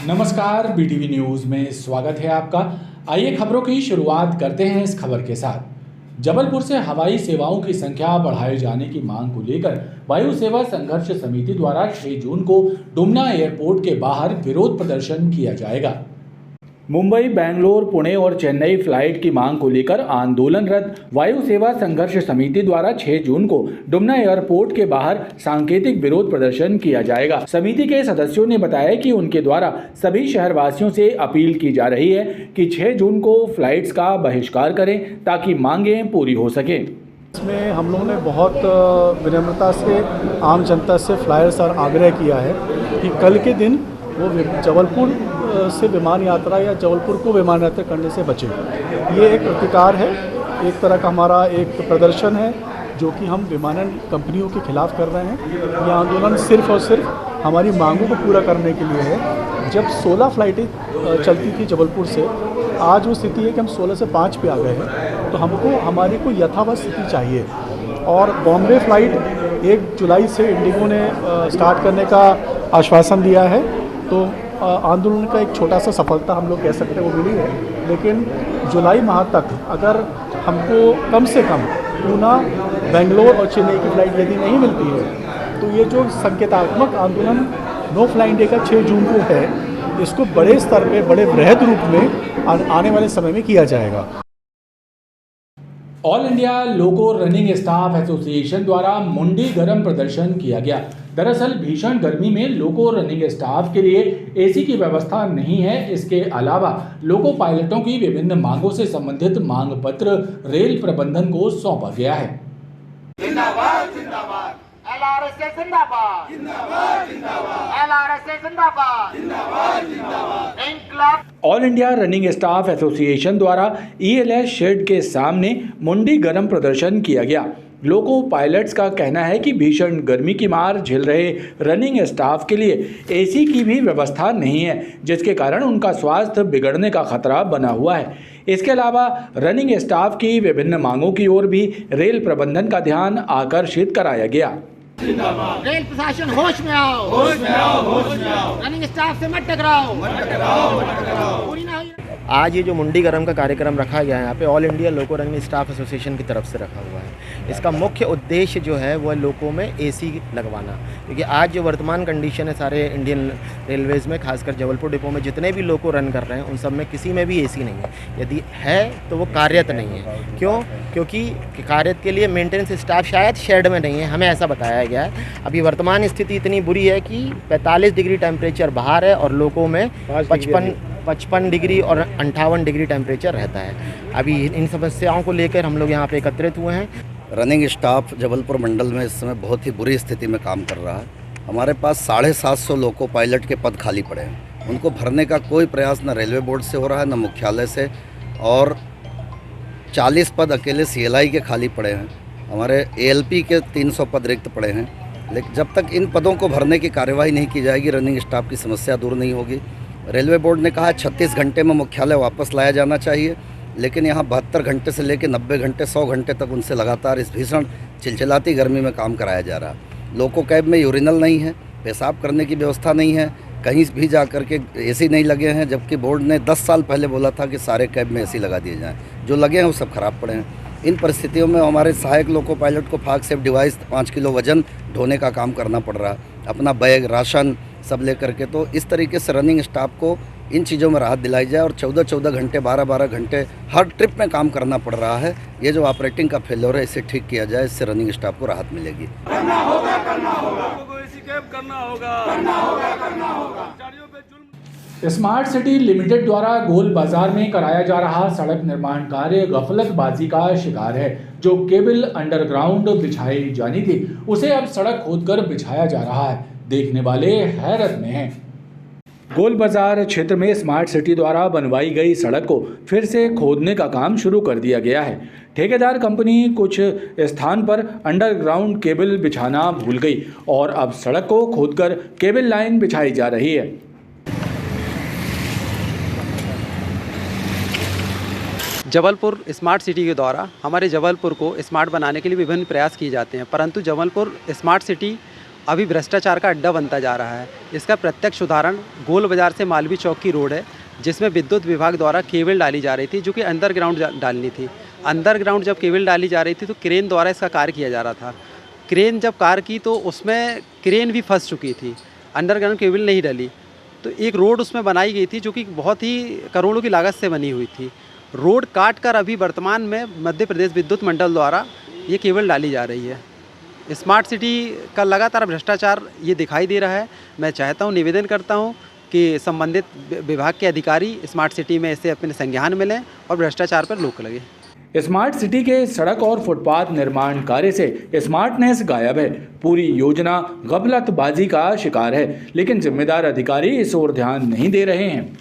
नमस्कार, BTV news में स्वागत है आपका। आइए खबरों की शुरुआत करते हैं इस खबर के साथ। जबलपुर से हवाई सेवाओं की संख्या बढ़ाए जाने की मांग को लेकर वायु सेवा संघर्ष समिति द्वारा 6 जून को डुमना एयरपोर्ट के बाहर विरोध प्रदर्शन किया जाएगा। मुंबई, बेंगलोर, पुणे और चेन्नई फ्लाइट की मांग को लेकर आंदोलनरत वायु सेवा संघर्ष समिति द्वारा 6 जून को डुमना एयरपोर्ट के बाहर सांकेतिक विरोध प्रदर्शन किया जाएगा। समिति के सदस्यों ने बताया कि उनके द्वारा सभी शहरवासियों से अपील की जा रही है कि 6 जून को फ्लाइट्स का बहिष्कार करें ताकि मांगें पूरी हो सकें। इसमें हम लोगों ने बहुत विनम्रता से आम जनता से फ्लायर्स और आग्रह किया है कि कल के दिन वो जबलपुर से विमान यात्रा या जबलपुर को विमान यात्रा करने से बचे। ये एक प्रतिकार है, एक तरह का हमारा एक प्रदर्शन है जो कि हम विमानन कंपनियों के खिलाफ कर रहे हैं। ये आंदोलन सिर्फ और सिर्फ हमारी मांगों को पूरा करने के लिए है। जब 16 फ्लाइटें चलती थी जबलपुर से, आज वो स्थिति है कि हम 16 से 5 पे आ गए हैं। तो हमारी को यथावत स्थिति चाहिए। और बॉम्बे फ्लाइट 1 जुलाई से इंडिगो ने स्टार्ट करने का आश्वासन दिया है। तो आंदोलन का एक छोटा सा सफलता हम लोग कह सकते हैं वो मिली है। लेकिन जुलाई माह तक अगर हमको कम से कम पूना, बेंगलोर और चेन्नई की फ्लाइट यदि नहीं मिलती है तो ये जो संकेतात्मक आंदोलन नो फ्लाइंग डे का 6 जून को है, इसको बड़े स्तर पे, बड़े वृहद रूप में आने वाले समय में किया जाएगा। ऑल इंडिया लोको रनिंग स्टाफ एसोसिएशन द्वारा मुंडी गरम प्रदर्शन किया गया। दरअसल भीषण गर्मी में लोको रनिंग स्टाफ के लिए एसी की व्यवस्था नहीं है। इसके अलावा लोको पायलटों की विभिन्न मांगों से संबंधित मांग पत्र रेल प्रबंधन को सौंपा गया है। जिंदाबाद जिंदाबाद, LRSA जिंदाबाद जिंदाबाद जिंदाबाद, LRSA जिंदाबाद जिंदाबाद जिंदाबाद, इंकलाब। All India running staff association द्वारा ELS शेड के सामने मुंडी गरम प्रदर्शन किया गया। लोको पायलट्स का कहना है कि भीषण गर्मी की मार झेल रहे रनिंग स्टाफ के लिए एसी की भी व्यवस्था नहीं है, जिसके कारण उनका स्वास्थ्य बिगड़ने का खतरा बना हुआ है। इसके अलावा रनिंग स्टाफ की विभिन्न मांगों की ओर भी रेल प्रबंधन का ध्यान आकर्षित कराया गया। रेल प्रशासन होश में आओ, होश में आओ, होश में आओ। रनिंग स्टाफ से मत टकराओ, मत टकराओ, मत टकराओ। पूरी ना आज ये जो मुंडी गरम का कार्यक्रम रखा गया है यहाँ पे ऑल इंडिया लोको रनिंग स्टाफ एसोसिएशन की तरफ से रखा हुआ है। इसका मुख्य उद्देश्य जो है वह लोको में एसी लगवाना, क्योंकि आज जो वर्तमान कंडीशन है सारे इंडियन रेलवेज़ में, खासकर जबलपुर डिपो में जितने भी लोको रन कर रहे हैं उन सब में किसी में भी एसी नहीं है। यदि है तो वो कार्यरत नहीं है। क्यों? क्योंकि कार्यरत के लिए मेंटेनेंस स्टाफ शायद शेड में नहीं है, हमें ऐसा बताया गया है। अभी वर्तमान स्थिति इतनी बुरी है कि 45 डिग्री टेम्परेचर बाहर है और लोको में 55 डिग्री और 58 डिग्री टेम्परेचर रहता है। अभी इन समस्याओं को लेकर हम लोग यहाँ पे एकत्रित हुए हैं। रनिंग स्टाफ जबलपुर मंडल में इस समय बहुत ही बुरी स्थिति में काम कर रहा है। हमारे पास 750 लोको पायलट के पद खाली पड़े हैं। उनको भरने का कोई प्रयास न रेलवे बोर्ड से हो रहा है न मुख्यालय से, और 40 पद अकेले CLI के खाली पड़े हैं। हमारे ALP के 300 पद रिक्त पड़े हैं। लेकिन जब तक इन पदों को भरने की कार्यवाही नहीं की जाएगी, रनिंग स्टाफ की समस्या दूर नहीं होगी। रेलवे बोर्ड ने कहा 36 घंटे में मुख्यालय वापस लाया जाना चाहिए, लेकिन यहाँ 72 घंटे से लेकर 90 घंटे 100 घंटे तक उनसे लगातार इस भीषण चिलचिलाती गर्मी में काम कराया जा रहा है। लोको कैब में यूरिनल नहीं है, पेशाब करने की व्यवस्था नहीं है, कहीं भी जा कर के एसी नहीं लगे हैं, जबकि बोर्ड ने 10 साल पहले बोला था कि सारे कैब में एसी लगा दिए जाएँ। जो लगे हैं वो सब ख़राब पड़े हैं। इन परिस्थितियों में हमारे सहायक लोको पायलट को फाग सेफ डिवाइस 5 किलो वजन ढोने का काम करना पड़ रहा है, अपना बैग, राशन सब लेकर के। तो इस तरीके से रनिंग स्टाफ को इन चीज़ों में राहत दिलाई जाए और 14-14 घंटे 12-12 घंटे हर ट्रिप में काम करना पड़ रहा है। ये जो ऑपरेटिंग का फेल्योर है इसे ठीक किया जाए, इससे रनिंग स्टाफ को राहत मिलेगी। करना होगा, करना होगा, करना होगा, करना होगा, करना होगा। स्मार्ट सिटी लिमिटेड द्वारा गोल बाजार में कराया जा रहा सड़क निर्माण कार्य गफलतबाजी का शिकार है। जो केबल अंडरग्राउंड बिछाई जानी थी उसे अब सड़क खोदकर बिछाया जा रहा है। देखने वाले हैरत में हैं। गोल बाजार क्षेत्र में स्मार्ट सिटी द्वारा बनवाई गई सड़क को फिर से खोदने का काम शुरू कर दिया गया है। ठेकेदार कंपनी कुछ स्थान पर अंडरग्राउंड केबल बिछाना भूल गई और अब सड़क को खोदकर केबल लाइन बिछाई जा रही है। जबलपुर स्मार्ट सिटी के द्वारा हमारे जबलपुर को स्मार्ट बनाने के लिए विभिन्न प्रयास किए जाते हैं, परंतु जबलपुर स्मार्ट सिटी अभी भ्रष्टाचार का अड्डा बनता जा रहा है। इसका प्रत्यक्ष उदाहरण गोल बाज़ार से मालवी चौक की रोड है, जिसमें विद्युत विभाग द्वारा केबल डाली जा रही थी, जो कि अंडरग्राउंड डालनी थी। अंडरग्राउंड जब केबल डाली जा रही थी तो क्रेन द्वारा इसका कार्य किया जा रहा था। क्रेन जब कार्य की तो उसमें क्रेन भी फंस चुकी थी, अंडरग्राउंड केबल नहीं डली। तो एक रोड उसमें बनाई गई थी जो कि बहुत ही करोड़ों की लागत से बनी हुई थी। रोड काट कर अभी वर्तमान में मध्य प्रदेश विद्युत मंडल द्वारा ये केबल डाली जा रही है। स्मार्ट सिटी का लगातार भ्रष्टाचार ये दिखाई दे रहा है। मैं चाहता हूँ, निवेदन करता हूँ कि संबंधित विभाग के अधिकारी स्मार्ट सिटी में इसे अपने संज्ञान में लें और भ्रष्टाचार पर रोक लगे। स्मार्ट सिटी के सड़क और फुटपाथ निर्माण कार्य से स्मार्टनेस गायब है। पूरी योजना गफलतबाजी का शिकार है, लेकिन जिम्मेदार अधिकारी इस ओर ध्यान नहीं दे रहे हैं।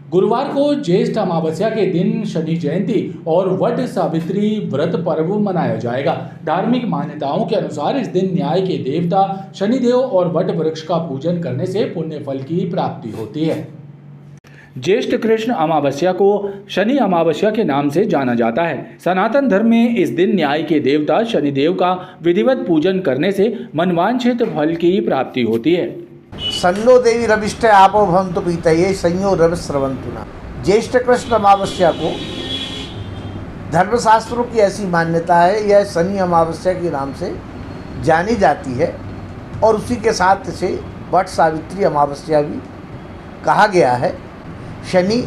गुरुवार को ज्येष्ठ अमावस्या के दिन शनि जयंती और वट सावित्री व्रत पर्व मनाया जाएगा। धार्मिक मान्यताओं के अनुसार इस दिन न्याय के देवता शनिदेव और वट वृक्ष का पूजन करने से पुण्य फल की प्राप्ति होती है। ज्येष्ठ कृष्ण अमावस्या को शनि अमावस्या के नाम से जाना जाता है। सनातन धर्म में इस दिन न्याय के देवता शनिदेव का विधिवत पूजन करने से मनवांछित फल की प्राप्ति होती है। सन्नो देवी रविष्ट आपो भवन्तु पीतये संयो रविस्रवन्तु न। ज्येष्ठ कृष्ण अमावस्या को धर्मशास्त्रों की ऐसी मान्यता है, यह शनि अमावस्या के नाम से जानी जाती है और उसी के साथ इसे वट सावित्री अमावस्या भी कहा गया है। शनि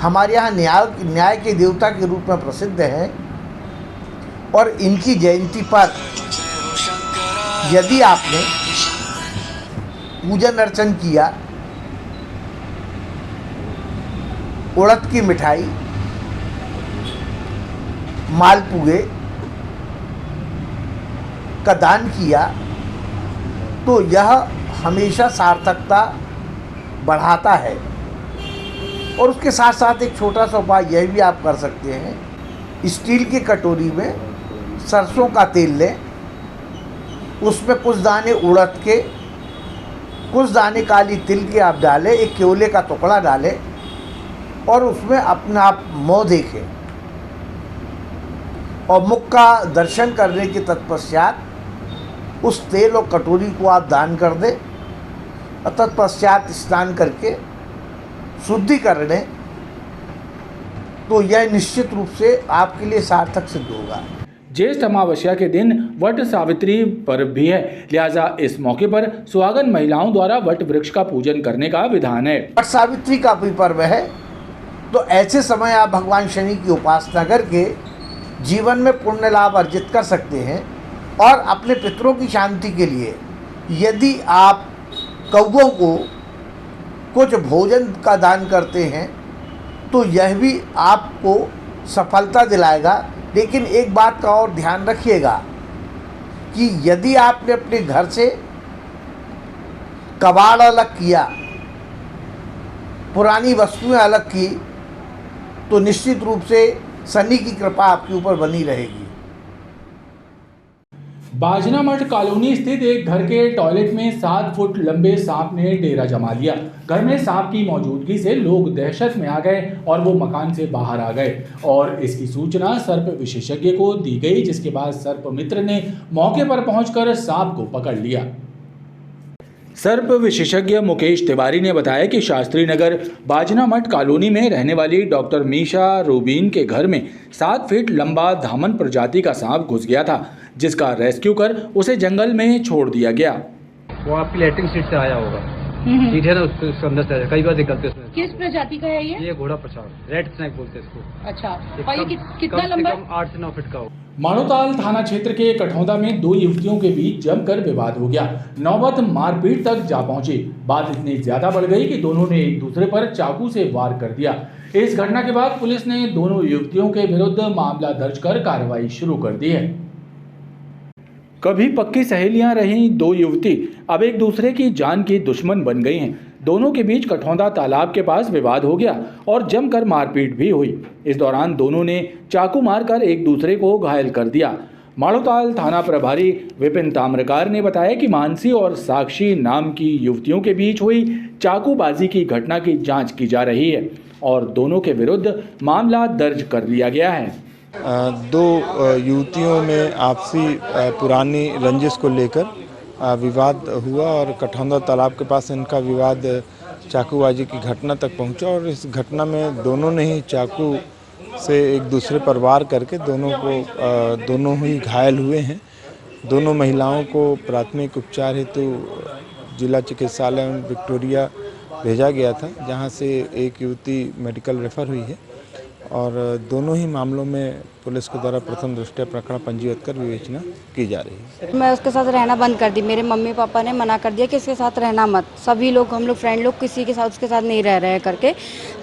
हमारे यहाँ न्याय के देवता के रूप में प्रसिद्ध हैं और इनकी जयंती पर यदि आपने पूजन अर्चन किया, उड़द की मिठाई, मालपुए का दान किया, तो यह हमेशा सार्थकता बढ़ाता है। और उसके साथ साथ एक छोटा सा उपाय यह भी आप कर सकते हैं, स्टील की कटोरी में सरसों का तेल लें, उसमें कुछ दाने उड़द के, कुछ दाने काली तिल के आप डालें, एक केवले का टुकड़ा डालें और उसमें अपना आप मुँह देखें और मुख का दर्शन करने के तत्पश्चात उस तेल और कटोरी को आप दान कर दें और तत्पश्चात स्नान करके शुद्धि कर लें, तो यह निश्चित रूप से आपके लिए सार्थक सिद्ध होगा। ज्येष्ठ अमावस्या के दिन वट सावित्री पर्व भी है, लिहाजा इस मौके पर सुहागन महिलाओं द्वारा वट वृक्ष का पूजन करने का विधान है। वट सावित्री का भी पर्व है, तो ऐसे समय आप भगवान शनि की उपासना करके जीवन में पुण्य लाभ अर्जित कर सकते हैं। और अपने पितरों की शांति के लिए यदि आप कौओं को कुछ भोजन का दान करते हैं तो यह भी आपको सफलता दिलाएगा। लेकिन एक बात का और ध्यान रखिएगा कि यदि आपने अपने घर से कबाड़ अलग किया, पुरानी वस्तुएं अलग की, तो निश्चित रूप से शनि की कृपा आपके ऊपर बनी रहेगी। बाजना मठ कॉलोनी स्थित एक घर के टॉयलेट में 7 फुट लंबे सांप ने डेरा जमा लिया। घर में सांप की मौजूदगी से लोग दहशत में आ गए और वो मकान से बाहर आ गए और इसकी सूचना सर्प विशेषज्ञ को दी गई, जिसके बाद सर्प मित्र ने मौके पर पहुंचकर सांप को पकड़ लिया। सर्प विशेषज्ञ मुकेश तिवारी ने बताया कि शास्त्री नगर बाजना मठ कॉलोनी में रहने वाली डॉक्टर मीशा रूबीन के घर में 7 फीट लंबा धामन प्रजाति का सांप घुस गया था, जिसका रेस्क्यू कर उसे जंगल में छोड़ दिया गया। वो आपकी लैट्रिन सीट से आया होगा, ठीक है ना, उसके अंदर से आया। कई बार दिक्कत है उसमें। किस प्रजाति का है ये घोड़ा प्रसाद, रेड स्नेक बोलते हैं इसको। अच्छा, और ये कितना लंबा? 8 से 9 फीट का हो। मानोताल थाना क्षेत्र के कठौंदा में 2 युवतियों के बीच जमकर विवाद हो गया। नौबत मारपीट तक जा पहुंची। बात इतनी ज्यादा बढ़ गई कि दोनों ने एक दूसरे पर चाकू से वार कर दिया। इस घटना के बाद पुलिस ने दोनों युवतियों के विरुद्ध मामला दर्ज कर कार्रवाई शुरू कर दी है। कभी पक्की सहेलियां रहीं 2 युवती अब एक दूसरे की जान की दुश्मन बन गई हैं। दोनों के बीच कठौंदा तालाब के पास विवाद हो गया और जमकर मारपीट भी हुई। इस दौरान दोनों ने चाकू मारकर एक दूसरे को घायल कर दिया। माड़ोताल थाना प्रभारी विपिन ताम्रकार ने बताया कि मानसी और साक्षी नाम की युवतियों के बीच हुई चाकूबाजी की घटना की जांच की जा रही है और दोनों के विरुद्ध मामला दर्ज कर लिया गया है। दो युवतियों में आपसी पुरानी रंजिश को लेकर विवाद हुआ और कठौंदा तालाब के पास इनका विवाद चाकूबाजी की घटना तक पहुंचा और इस घटना में दोनों ने ही चाकू से एक दूसरे पर वार करके दोनों ही घायल हुए हैं। दोनों महिलाओं को प्राथमिक उपचार हेतु जिला चिकित्सालय विक्टोरिया भेजा गया था, जहां से एक युवती मेडिकल रेफर हुई है और दोनों ही मामलों में पुलिस के द्वारा प्रथम दृष्टया प्रकरण पंजीबद्ध कर विवेचना की जा रही है। मैं उसके साथ रहना बंद कर दी। मेरे मम्मी पापा ने मना कर दिया कि इसके साथ रहना मत, सभी लोग हम लोग फ्रेंड लोग किसी के साथ उसके साथ नहीं रह रहे हैं करके।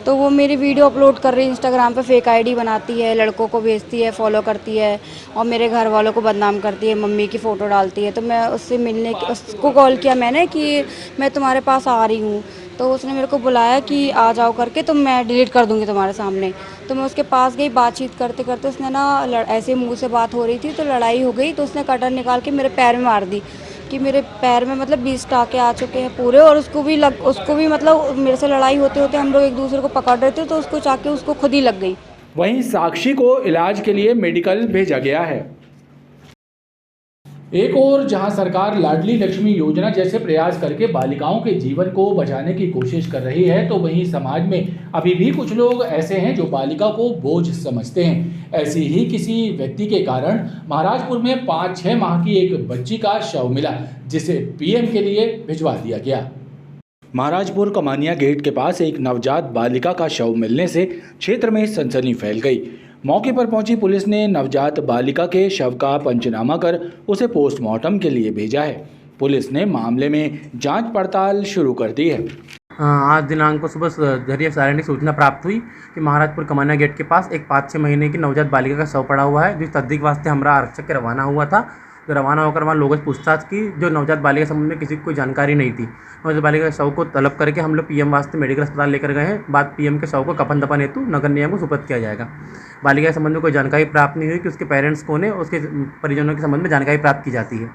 तो वो मेरी वीडियो अपलोड कर रही है इंस्टाग्राम पे, फेक आईडी बनाती है, लड़कों को भेजती है, फॉलो करती है और मेरे घर वालों को बदनाम करती है, मम्मी की फ़ोटो डालती है। तो मैं उससे मिलने उसको कॉल किया मैंने कि मैं तुम्हारे पास आ रही हूँ, तो उसने मेरे को बुलाया कि आ जाओ करके, तो मैं डिलीट कर दूँगी तुम्हारे सामने। तो मैं उसके पास गई, बातचीत करते करते उसने ना ऐसे मुंह से बात हो रही थी तो लड़ाई हो गई। तो उसने कटर निकाल के मेरे पैर में मार दी कि मेरे पैर में मतलब 20 टाँके आ चुके हैं पूरे। और उसको भी मतलब मेरे से लड़ाई होते होते हम लोग एक दूसरे को पकड़ रहे थे तो उसको चाके उसको खुद ही लग गई। वहीं साक्षी को इलाज के लिए मेडिकल भेजा गया है। एक और जहां सरकार लाडली लक्ष्मी योजना जैसे प्रयास करके बालिकाओं के जीवन को बचाने की कोशिश कर रही है, तो वहीं समाज में अभी भी कुछ लोग ऐसे हैं जो बालिका को बोझ समझते हैं। ऐसी ही किसी व्यक्ति के कारण महाराजपुर में 5-6 माह की एक बच्ची का शव मिला, जिसे पीएम के लिए भिजवा दिया गया। महाराजपुर कमानिया गेट के पास एक नवजात बालिका का शव मिलने से क्षेत्र में सनसनी फैल गई। मौके पर पहुंची पुलिस ने नवजात बालिका के शव का पंचनामा कर उसे पोस्टमार्टम के लिए भेजा है। पुलिस ने मामले में जांच पड़ताल शुरू कर दी है। आज दिनांक को सुबह जरिए सार्वजनिक सूचना प्राप्त हुई कि महाराजपुर कमानिया गेट के पास एक 5-6 महीने की नवजात बालिका का शव पड़ा हुआ है, जिस तस्दीक वास्ते हमारा आरक्षक के रवाना हुआ था। जो रवाना होकर वहाँ लोगों से पूछताछ की, जो नवजात बालिका के संबंध में किसी को कोई जानकारी नहीं थी। नवजात बालिका के शव को तलब करके हम लोग पीएम वास्ते मेडिकल अस्पताल लेकर गए हैं। बाद पीएम के शव को कफन दफन हेतु नगर निगम को सुपुर्द किया जाएगा। बालिका के संबंध में कोई जानकारी प्राप्त नहीं हुई कि उसके पेरेंट्स कौन है, उसके परिजनों के संबंध में जानकारी प्राप्त की जाती है।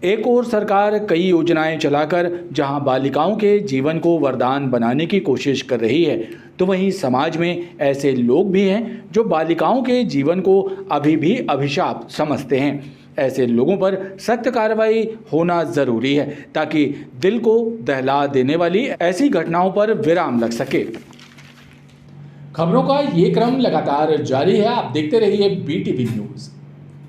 एक और सरकार कई योजनाएं चलाकर जहां बालिकाओं के जीवन को वरदान बनाने की कोशिश कर रही है, तो वहीं समाज में ऐसे लोग भी हैं जो बालिकाओं के जीवन को अभी भी अभिशाप समझते हैं। ऐसे लोगों पर सख्त कार्रवाई होना ज़रूरी है ताकि दिल को दहला देने वाली ऐसी घटनाओं पर विराम लग सके। खबरों का ये क्रम लगातार जारी है, आप देखते रहिए BTV न्यूज़।